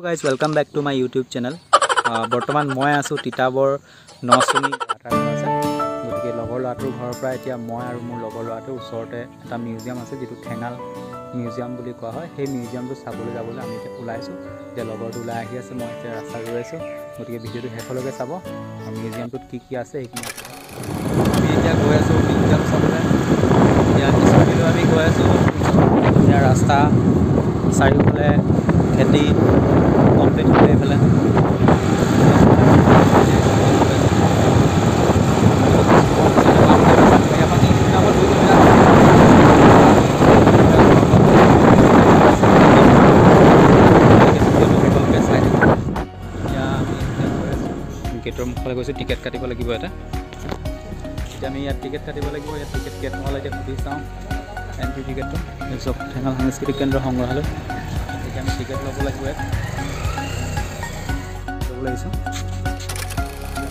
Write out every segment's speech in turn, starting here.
guys, welcome back to my YouTube channel. বৰ্তমান মই আছো তিতাবৰ নচুনি আঠাৰ আছে গতিকে লগৰ ল'ৰাটোৰ ঘৰৰ পৰা এতিয়া মই আৰু মোৰ লগৰ ল'ৰাটোৰ ওচৰতে এটা মিউজিয়াম আছে যেটো ঠেঙাল মিউজিয়াম বুলি কোৱা হয় সেই মিউজিয়ামটো চাবলৈ যাবলৈ আমি এতিয়া ওলাইছো যে লগৰটো ওলাই আহি আছে মই এতিয়া ৰাস্তা গৈ আছো গতিকে ভিডিওটো শেষলৈকে চাব আৰু মিউজিয়ামটোত কি আছে এইখিনি আমি এতিয়া গৈ আছো মিউজিয়াম চাবলৈ এতিয়া স্কুললৈ আমি গৈ আছো এতিয়া ৰাস্তা চাৰিওফালে খেতি কমপ্লিট হৈ এইফালে গেটৰ মুখলৈ গৈছোঁ টিকেট কাটিব লাগিব এটা এতিয়া আমি ইয়াত টিকেট কাটিব লাগিব ইয়াত টিকেট গেট নহ'লে এতিয়া সুধি চাওঁ এণ্ট্ৰি টিকেটটো তাৰপিছত ঠেঙাল সাংস্কৃতিক কেন্দ্ৰ সংগ্ৰহালয় এতিয়া আমি টিকেট ল'ব লাগিব ইয়াত ল'ব লাগিছোঁ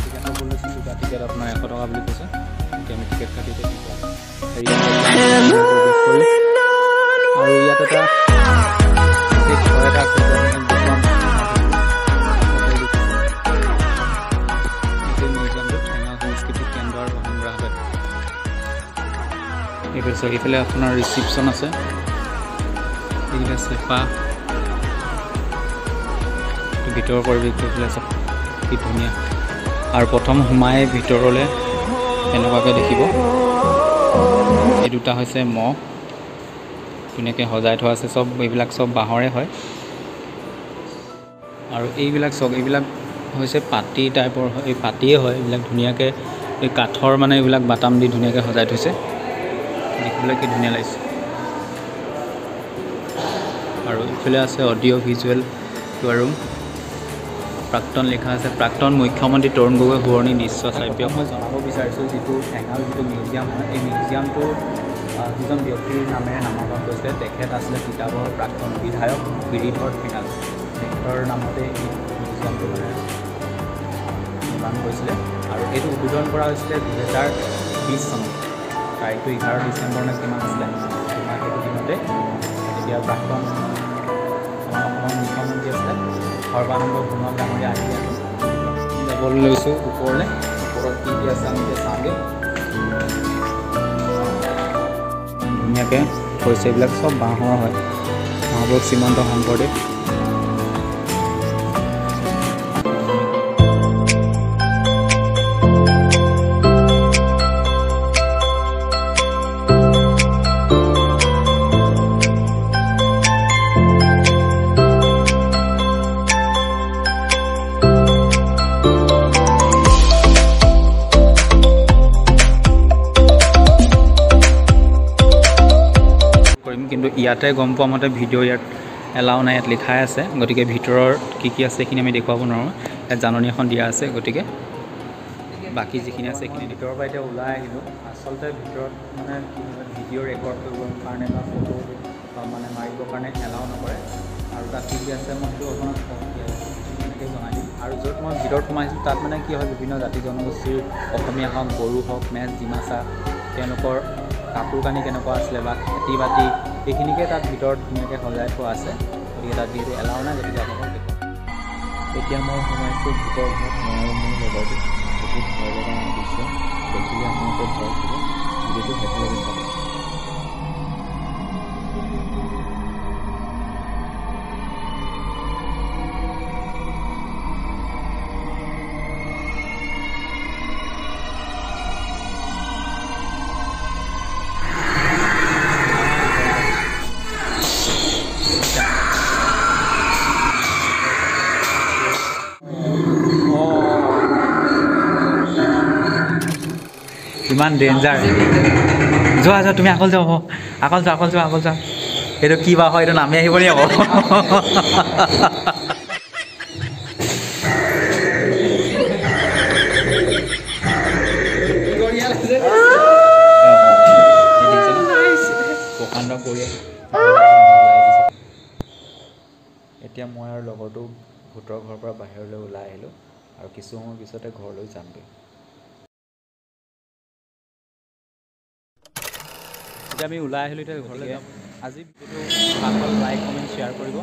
টিকেট ল'ব লৈছোঁ দুটা টিকেট আপোনাৰ 100 টকা বুলি কৈছে এতিয়া আমি টিকেট কাটি আৰু ইয়াত এটা ঘৰ এটা আছে এইফালে আপোনাৰ ৰিচিপশ্যন আছে এইফালে চেপা ভিতৰৰ পৰিৱেশটো এইফালে চব কি ধুনীয়া আৰু প্ৰথম সোমাই ভিতৰলৈ এনেকুৱাকৈ দেখিব এই দুটা হৈছে মহ ধুনীয়াকৈ সজাই থোৱা আছে চব এইবিলাক চব বাঁহৰে হয় আৰু এইবিলাক চব এইবিলাক হৈছে পাতি টাইপৰ হয় এই পাতিয়ে হয় এইবিলাক ধুনীয়াকৈ এই কাঠৰ মানে এইবিলাক বাটাম দি ধুনীয়াকৈ সজাই থৈছে দেখিবলৈ কি ধুনীয়া লাগিছে আৰু ইফালে আছে অডিঅ' ভিজুৱেল ৰুম প্ৰাক্তন লিখা আছে প্ৰাক্তন মুখ্যমন্ত্ৰী তৰুণ গগৈ সোঁৱৰণি দৃশ্য শ্ৰাব্য মই জনাব বিচাৰিছোঁ যিটো ঠেঙাল যিটো মিউজিয়াম হয় এই মিউজিয়ামটো যিজন ব্যক্তিৰ নামেৰে নামাকৰণ কৰিছিলে তেখেত আছিলে তিতাবৰৰ প্ৰাক্তন বিধায়ক গিৰিধৰ ঠেঙাল তেখেতৰ নামতে এই মিউজিয়ামটো মানে নিৰ্মাণ কৰিছিলে আৰু এইটো উদ্বোধন কৰা হৈছিলে 2020 চনত তাৰিখটো 11 ডিচেম্বৰ নে কিমান আছিলে সেইটো দিনতে এতিয়া প্ৰাক্তন অসমৰ মুখ্যমন্ত্ৰী আছিলে সৰ্বানন্দ সোণোৱাল ডাঙৰীয়া আহি যাবলৈ লৈছোঁ ওপৰত কি কি আছে আমি এতিয়া চাওঁগৈ ধুনীয়াকৈ হৈছে এইবিলাক চব বাঁহৰ হয় মহাপুৰুষ শ্ৰীমন্ত শংকৰদেৱ কিন্তু ইয়াতে গম পোৱা মতে ভিডিঅ' ইয়াত এলাও নাই ইয়াত লিখাই আছে গতিকে ভিতৰৰ কি আছে সেইখিনি আমি দেখুৱাব নোৱাৰোঁ ইয়াত জাননী এখন দিয়া আছে গতিকে বাকী যিখিনি আছে সেইখিনি ভিতৰৰ পৰা এতিয়া ওলাই আহিলোঁ আচলতে ভিতৰত মানে ভিডিঅ' ৰেকৰ্ড কৰিবৰ কাৰণে বা ফটো মানে মাৰিবৰ কাৰণে এলাও নকৰে আৰু তাত কি আছে মই সেইটো অকণমান এনেকৈ জনাই দিম আৰু য'ত মই ভিতৰত সোমাইছোঁ তাত মানে কি হয় বিভিন্ন জাতি জনগোষ্ঠীৰ অসমীয়া হওক বড়ো হওক মেচ ডিমাচা তেওঁলোকৰ কাপোৰ কানি কেনেকুৱা আছিলে বা খেতি বাতি এইখিনিকে তাত ভিতৰত ধুনীয়াকৈ সজাই থোৱা আছে গতিকে তাত যিহেতু এলাও নাই গতিকে আপোনালোকক দেখুৱাম এতিয়া মই সোমাইছোঁ ভিতৰ ঘৰত মই আৰু মোৰ লগৰটো বহুত ভয় লগা দৃশ্য দেখিলে আপোনালোকে ভয় খাব ভিডিঅ'টো শেষলৈকে চাব ইমান ডেঞ্জাৰ যোৱা যোৱা তুমি আকল যোৱা আকল যোৱা এইটো কি বা হয় এইটো নামি আহিব নি আকৌ প্ৰকাণ্ড কৰি এতিয়া মই আৰু লগৰটো ভূতৰ ঘৰৰ পৰা বাহিৰলৈ ওলাই আহিলোঁ আৰু কিছু সময় পিছতে ঘৰলৈ যামগৈ এতিয়া আমি ওলাই আহিলোঁ এতিয়া ঘৰলৈ যাম আজি ভিডিঅ'টো ভাল পালে লাইক কমেণ্ট শ্বেয়াৰ কৰিব।